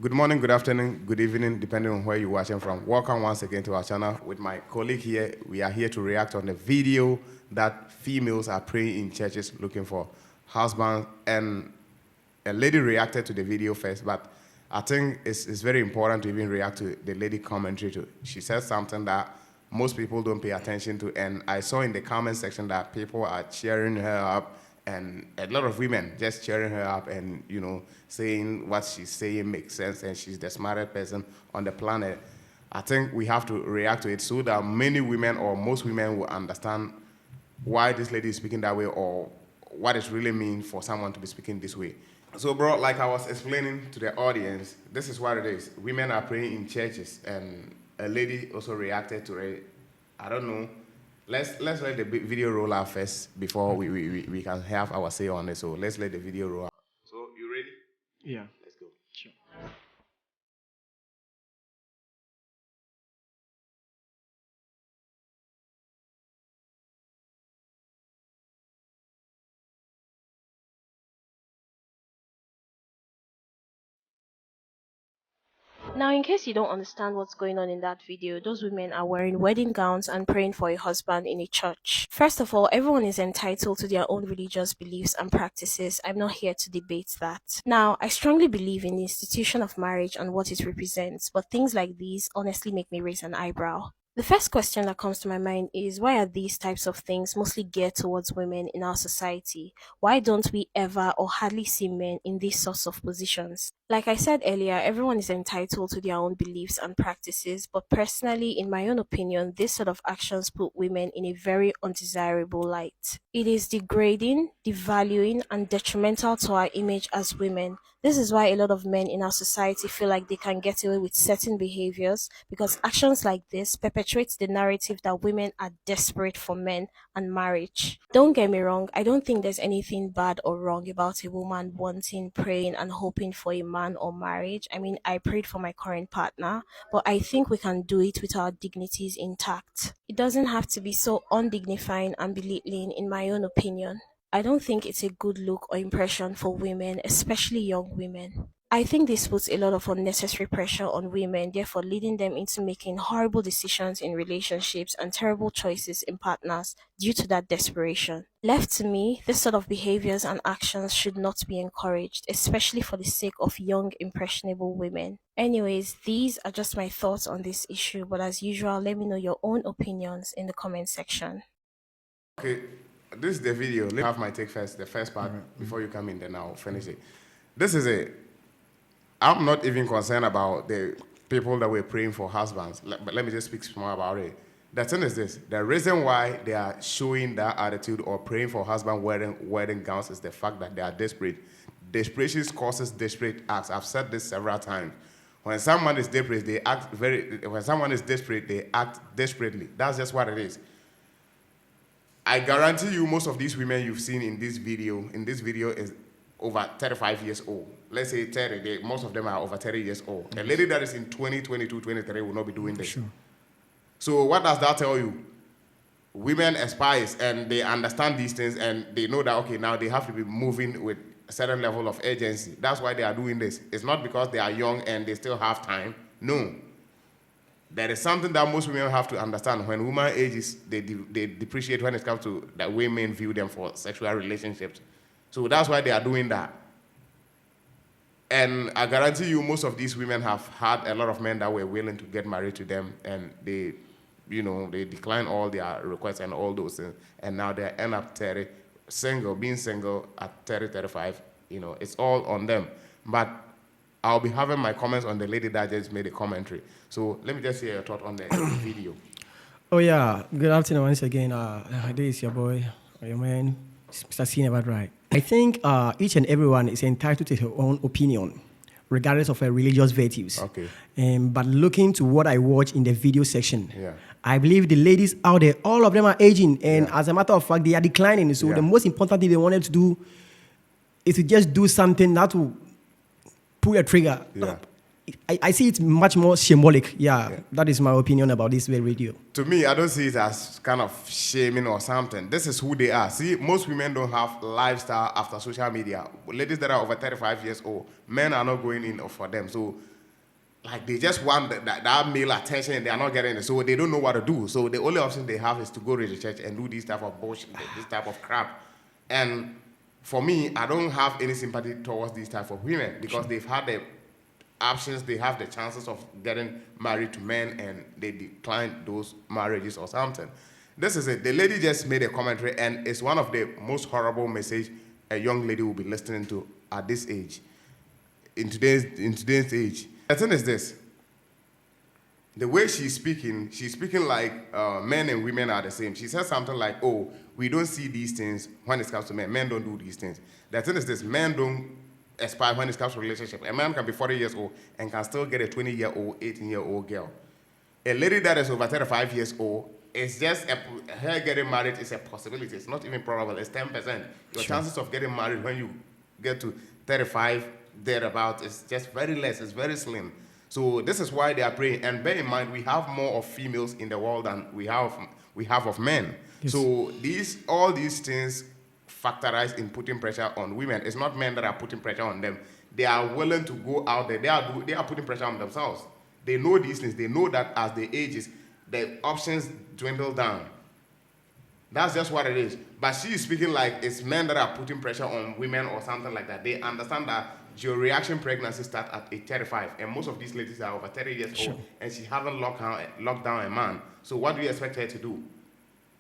Good morning, good afternoon, good evening, depending on where you're watching from. Welcome once again to our channel. With my colleague here, we are here to react on the video that females are praying in churches looking for husbands. And a lady reacted to the video first, but I think it's very important to even react to the lady commentary too. She said something that most people don't pay attention to, and I saw in the comment section that people are cheering her up, and a lot of women just cheering her up and, you know, saying what she's saying makes sense and she's the smartest person on the planet. I think we have to react to it so that many women or most women will understand why this lady is speaking that way or what it really means for someone to be speaking this way. So, bro, like I was explaining to the audience, this is what it is. Women are praying in churches, and a lady also reacted to it. I don't know. Let's let the video roll out first before we can have our say on it. So let's let the video roll out. So you ready? Yeah. Let's go. Sure. Now, in case you don't understand what's going on in that video, those women are wearing wedding gowns and praying for a husband in a church. First of all, everyone is entitled to their own religious beliefs and practices. I'm not here to debate that. Now, I strongly believe in the institution of marriage and what it represents, but things like these honestly make me raise an eyebrow. The first question that comes to my mind is, why are these types of things mostly geared towards women in our society? Why don't we ever or hardly see men in these sorts of positions? Like I said earlier, everyone is entitled to their own beliefs and practices, but personally, in my own opinion, this sort of actions put women in a very undesirable light. It is degrading, devaluing, and detrimental to our image as women. This is why a lot of men in our society feel like they can get away with certain behaviors, because actions like this perpetuate the narrative that women are desperate for men and marriage. Don't get me wrong, I don't think there's anything bad or wrong about a woman wanting, praying, and hoping for a man or marriage. I mean, I prayed for my current partner, but I think we can do it with our dignities intact. It doesn't have to be so undignifying and belittling, in my own opinion. I don't think it's a good look or impression for women, especially young women. I think this puts a lot of unnecessary pressure on women, therefore leading them into making horrible decisions in relationships and terrible choices in partners due to that desperation. Left to me, this sort of behaviors and actions should not be encouraged, especially for the sake of young, impressionable women. Anyways, these are just my thoughts on this issue, but as usual, let me know your own opinions in the comment section. Okay, this is the video. Let me have my take first, the first part, before you come in, then I'll finish it. This is it. I'm not even concerned about the people that were praying for husbands, but let me just speak more about it. The thing is this, the reason why they are showing that attitude or praying for husband wearing wedding gowns is the fact that they are desperate. Desperation causes desperate acts. I've said this several times. When someone is desperate, when someone is desperate, they act desperately. That's just what it is. I guarantee you most of these women you've seen in this video is over 35 years old. Let's say 30, most of them are over 30 years old. A lady that is in 20, 22, 23 will not be doing this. Sure. So what does that tell you? Women aspire and they understand these things and they know that, okay, now they have to be moving with a certain level of urgency. That's why they are doing this. It's not because they are young and they still have time. No. There is something that most women have to understand. When women ages, they depreciate when it comes to the way men view them for sexual relationships. So that's why they are doing that. And I guarantee you most of these women have had a lot of men that were willing to get married to them, and they, you know, they decline all their requests and all those things, and now they end up being single at 30, 35, you know, it's all on them. But I'll be having my comments on the lady that just made a commentary. So let me just hear your thought on the video. Oh yeah. Good afternoon once again. This is your boy, or your man, Mr. Cinevat, right? I think each and everyone is entitled to their own opinion, regardless of their religious virtues. Okay. But looking to what I watched in the video section, Yeah. I believe the ladies out there, all of them are aging, and as a matter of fact, they are declining. So the most important thing they wanted to do is to just do something that will pull a trigger. Yeah. I see it much more symbolic. Yeah, that is my opinion about this very video. To me, I don't see it as kind of shaming or something. This is who they are. See, most women don't have lifestyle after social media. Ladies that are over 35 years old, men are not going in for them. So, like, they just want that male attention and they are not getting it. So they don't know what to do. So the only option they have is to go to the church and do this type of bullshit, this type of crap. And for me, I don't have any sympathy towards these type of women because they've had the options, they have the chances of getting married to men and they decline those marriages or something. This is it. The lady just made a commentary and it's one of the most horrible message a young lady will be listening to at this age, in today's age. The thing is this. The way she's speaking like men and women are the same. She says something like, oh, we don't see these things when it comes to men. Men don't do these things. The thing is this. Men don't aspire when it comes to relationship. A man can be 40 years old and can still get a 20-year-old, 18-year-old girl. A lady that is over 35 years old, it's just her getting married is a possibility. It's not even probable. It's 10%. Your chances of getting married when you get to 35, thereabout, is just very less. It's very slim. So this is why they are praying. And bear in mind, we have more of females in the world than we have of men. Yes. So all these things factorize in putting pressure on women. It's not men that are putting pressure on them. They are willing to go out there. They are putting pressure on themselves. They know these things. They know that as they ages, the options dwindle down. That's just what it is. But she is speaking like it's men that are putting pressure on women or something like that. They understand that your reaction pregnancy starts at age 35, and most of these ladies are over 30 years old, and she haven't locked down a man. So what do you expect her to do?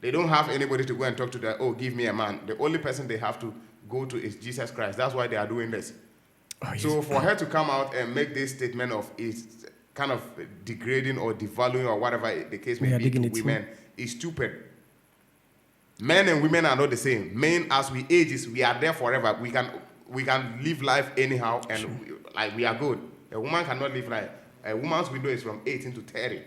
They don't have anybody to go and talk to them, oh, give me a man. The only person they have to go to is Jesus Christ. That's why they are doing this. Oh, yes. So for her to come out and make this statement of it's kind of degrading or devaluing or whatever the case may be to women is stupid. Men and women are not the same. Men, as we age, we are there forever. We can live life anyhow, and we are good. A woman cannot live life. A woman's window is from 18 to 30.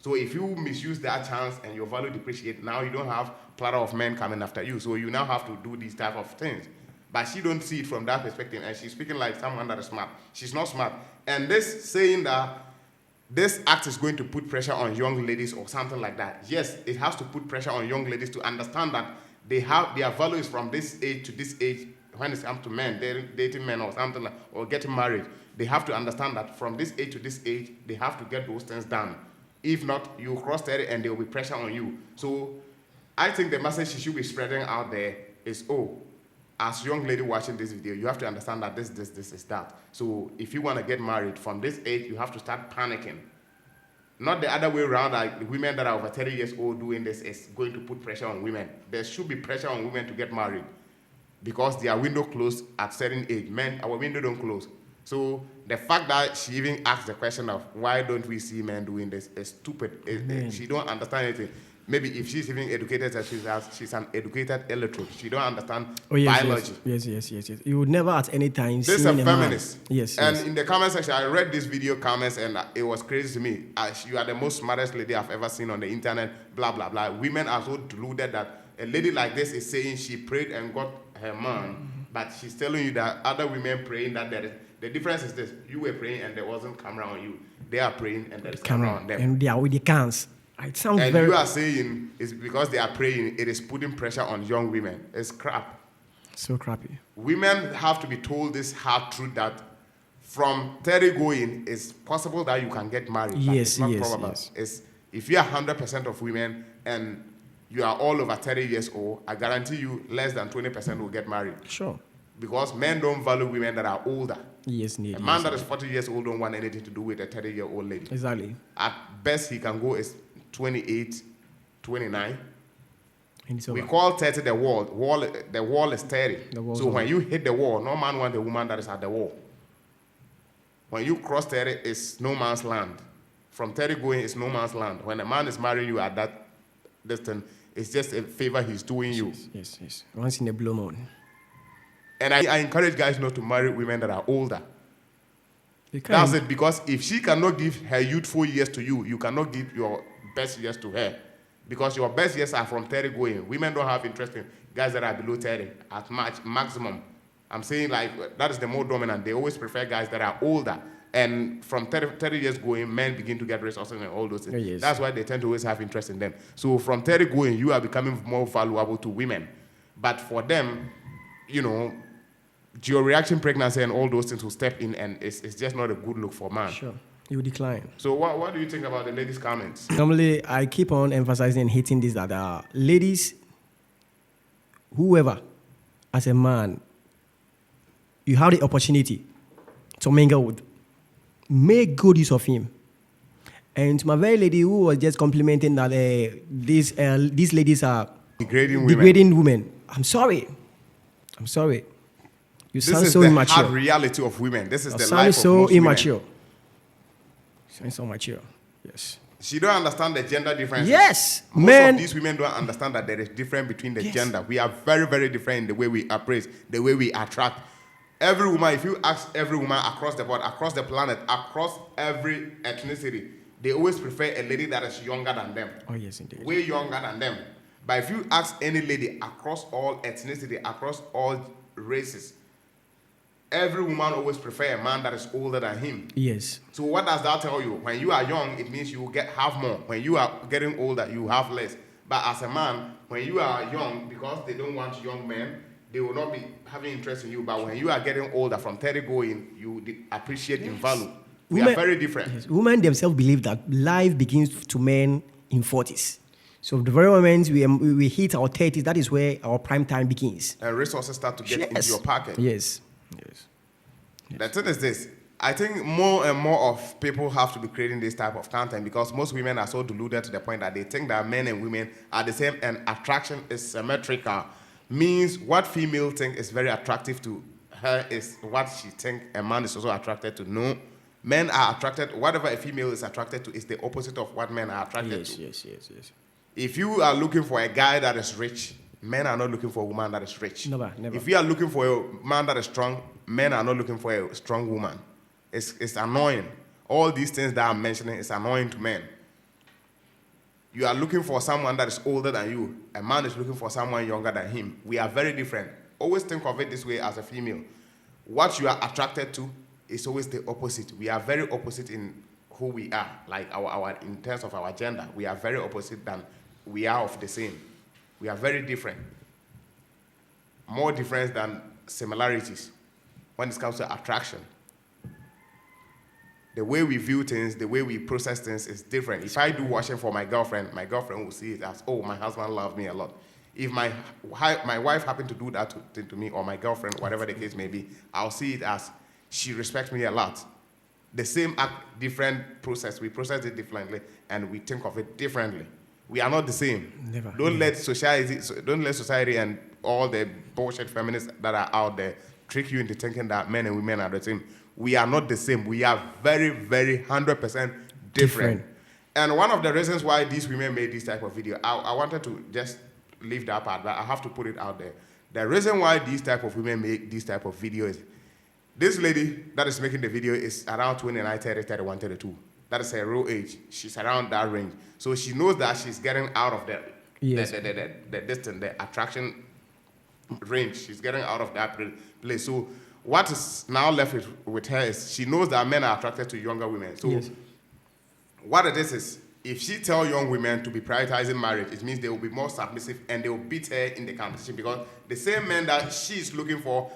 So if you misuse that chance and your value depreciate, now you don't have platter of men coming after you. So you now have to do these type of things. But she don't see it from that perspective, and she's speaking like someone that is smart. She's not smart. And this saying that this act is going to put pressure on young ladies or something like that. Yes, it has to put pressure on young ladies to understand that they have their values from this age to this age. When it comes to men, dating men or something like, or getting married, they have to understand that from this age to this age, they have to get those things done. If not, you cross 30 and there will be pressure on you. So I think the message she should be spreading out there is, oh, as a young lady watching this video, you have to understand that this is that. So if you want to get married from this age, you have to start panicking. Not the other way around, like women that are over 30 years old doing this is going to put pressure on women. There should be pressure on women to get married because their window closed at certain age. Men, our window don't close. So the fact that she even asked the question of why don't we see men doing this is stupid. She don't understand anything. Maybe if she's even educated, she's an educated illiterate. She don't understand biology. Yes. You would never at any time see a feminist. Yes. And in the comment section, I read this video comments and it was crazy to me. You are the most smartest lady I've ever seen on the internet, blah, blah, blah. Women are so deluded that a lady like this is saying she prayed and got her man, but she's telling you that other women praying that the difference is this. You were praying and there wasn't camera on you. They are praying and there is camera on them. And they are with the cans. It sounds and you are saying it's because they are praying, it is putting pressure on young women. It's crap. So crappy. Women have to be told this hard truth that from 30 going, it's possible that you can get married. Yes, it's not yes, probable. Yes. It's, if you are 100% of women and you are all over 30 years old, I guarantee you less than 20% will get married. Sure. Because men don't value women that are older. Yes, indeed. A man that is 40 years old don't want anything to do with a 30-year-old lady. Exactly. At best, he can go is 28, 29. We call 30 the wall. The wall is 30. So when you hit the wall, no man wants a woman that is at the wall. When you cross 30, it's no man's land. From 30 going, it's no man's land. When a man is marrying you at that distance, it's just a favor he's doing you. Yes. Once in a blue moon. And I encourage guys not to marry women that are older. That's it, because if she cannot give her youthful years to you, you cannot give your best years to her. Because your best years are from 30 going. Women don't have interest in guys that are below 30 at maximum. I'm saying like that is the more dominant. They always prefer guys that are older And from 30 years going, men begin to get resources and all those things. Oh, yes. That's why they tend to always have interest in them. So from 30 going, you are becoming more valuable to women. But for them, you know, your reaction pregnancy and all those things will step in, and it's just not a good look for man. Sure. You decline. So what do you think about the ladies' comments? Normally, I keep on emphasizing and hitting this that ladies, whoever, as a man, you have the opportunity to mingle with, make good use of him. And to my very lady who was just complimenting that these ladies are degrading women. I'm sorry. You sound This so is the immature. hard reality of women. This is You the sound life of so most immature. women. Sound so mature. Yes. She don't understand the gender difference. Yes, Most men. of these women don't understand that there is difference between the gender. We are very, very different in the way we appraise, the way we attract. Every woman, if you ask every woman across the board, across the planet, across every ethnicity, they always prefer a lady that is younger than them. Oh yes, indeed. Way younger than them. But if you ask any lady across all ethnicity, across all races, every woman always prefer a man that is older than him. Yes. So what does that tell you? When you are young, it means you have more. When you are getting older, you have less. But as a man, when you are young, because they don't want young men, they will not be having interest in you. But when you are getting older, from 30 going, you appreciate in value. We are very different. Yes. Women themselves believe that life begins to men in 40s. So the very moment we hit our 30s, that is where our prime time begins. And resources start to get into your pocket. Yes. The thing is this. I think more and more of people have to be creating this type of content because most women are so deluded to the point that they think that men and women are the same and attraction is symmetrical. Means what female think is very attractive to her is what she think a man is also attracted to. No. Men are attracted, whatever a female is attracted to is the opposite of what men are attracted to. Yes. If you are looking for a guy that is rich, men are not looking for a woman that is rich. Never. If you are looking for a man that is strong, men are not looking for a strong woman. It's annoying. All these things that I'm mentioning is annoying to men. You are looking for someone that is older than you. A man is looking for someone younger than him. We are very different. Always think of it this way as a female. What you are attracted to is always the opposite. We are very opposite in who we are. Like our in terms of our gender, we are very opposite than we are of the same. We are very different. More difference than similarities when it comes to attraction. The way we view things, the way we process things is different. If I do washing for my girlfriend will see it as, oh, my husband loves me a lot. If my wife happened to do that to me, or my girlfriend, whatever the case may be, I'll see it as she respects me a lot. The same act, different process. We process it differently, and we think of it differently. We are not the same. Never. Don't let society and all the bullshit feminists that are out there trick you into thinking that men and women are the same. We are not the same. We are very, very 100% different. And one of the reasons why these women made this type of video, I wanted to just leave that part, but I have to put it out there. The reason why these type of women make this type of video is this lady that is making the video is around 29, 30, 31, 32. That is her real age. She's around that range. So she knows that she's getting out of the attraction range. She's getting out of that place. So what is now left with her is she knows that men are attracted to younger women. So what it is if she tells young women to be prioritizing marriage, it means they will be more submissive and they will beat her in the competition because the same men that she's looking for,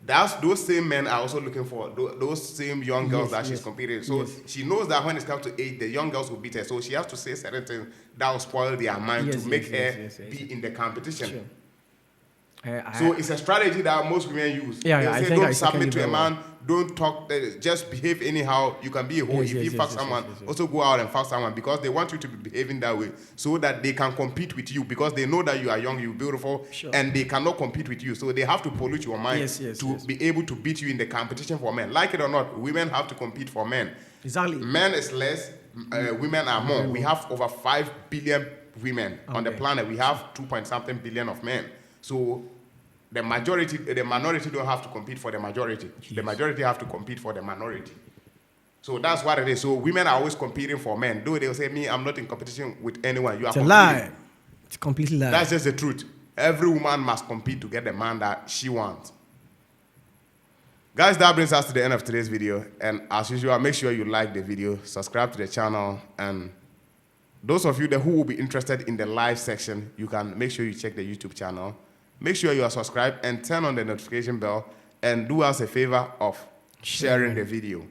those same men are also looking for those same young girls that she's competing with. So she knows that when it comes to age, the young girls will beat her. So she has to say certain things that will spoil their mind to make her be in the competition. Sure. So it's a strategy that most women use. I say think don't submit to a man, don't talk, just behave anyhow. You can be a hoe. If you fuck someone, also go out and fuck someone because they want you to be behaving that way so that they can compete with you because they know that you are young, you're beautiful, and they cannot compete with you. So they have to pollute your mind to be able to beat you in the competition for men. Like it or not, women have to compete for men. Exactly. Men is less, women are more. We have over 5 billion women on the planet. We have 2-point-something billion of men. So the minority don't have to compete for the majority. The majority have to compete for the minority. So that's what it is. So women are always competing for men. Though they'll say, me, I'm not in competition with anyone. You are competing. It's a lie. It's a completely lie. That's just the truth. Every woman must compete to get the man that she wants. Guys, that brings us to the end of today's video. And as usual, make sure you like the video, subscribe to the channel, and those of you who will be interested in the live section, you can make sure you check the YouTube channel. Make sure you are subscribed and turn on the notification bell, and do us a favor of sharing the video.